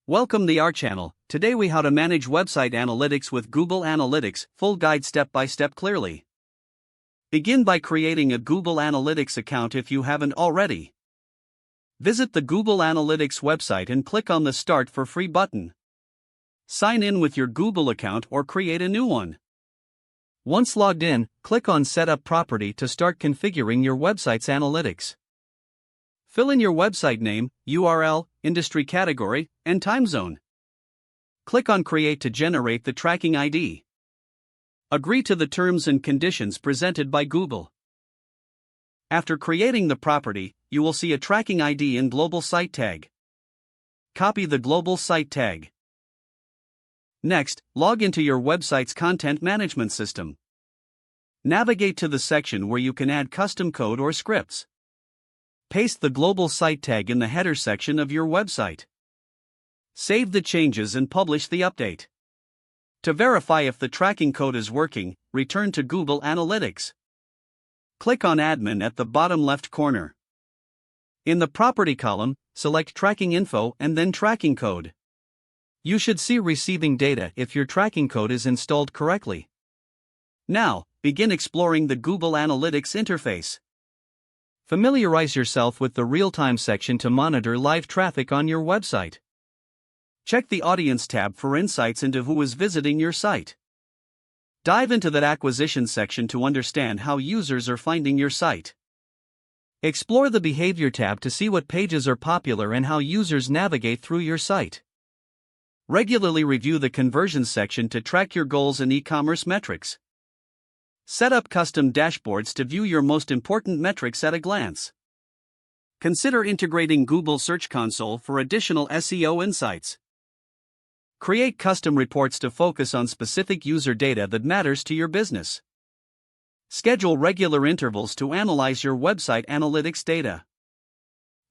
Welcome to our channel. Today we how to manage website analytics with Google Analytics, full guide step by step clearly. Begin by creating a Google Analytics account if you haven't already. Visit the Google Analytics website and click on the Start for Free button. Sign in with your Google account or create a new one. Once logged in, click on Set Up Property to start configuring your website's analytics. Fill in your website name, URL, industry category, and time zone. Click on Create to generate the tracking ID. Agree to the terms and conditions presented by Google. After creating the property, you will see a tracking ID and global site tag. Copy the global site tag. Next, log into your website's content management system. Navigate to the section where you can add custom code or scripts. Paste the global site tag in the header section of your website. Save the changes and publish the update. To verify if the tracking code is working, return to Google Analytics. Click on Admin at the bottom left corner. In the Property column, select Tracking Info and then Tracking Code. You should see Receiving Data if your tracking code is installed correctly. Now, begin exploring the Google Analytics interface. Familiarize yourself with the real-time section to monitor live traffic on your website. Check the Audience tab for insights into who is visiting your site. Dive into that Acquisition section to understand how users are finding your site. Explore the Behavior tab to see what pages are popular and how users navigate through your site. Regularly review the Conversions section to track your goals and e-commerce metrics. Set up custom dashboards to view your most important metrics at a glance. Consider integrating Google Search Console for additional SEO insights. Create custom reports to focus on specific user data that matters to your business. Schedule regular intervals to analyze your website analytics data.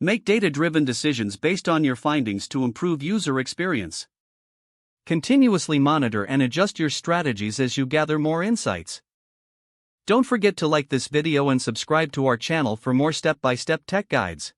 Make data-driven decisions based on your findings to improve user experience. Continuously monitor and adjust your strategies as you gather more insights. Don't forget to like this video and subscribe to our channel for more step-by-step tech guides.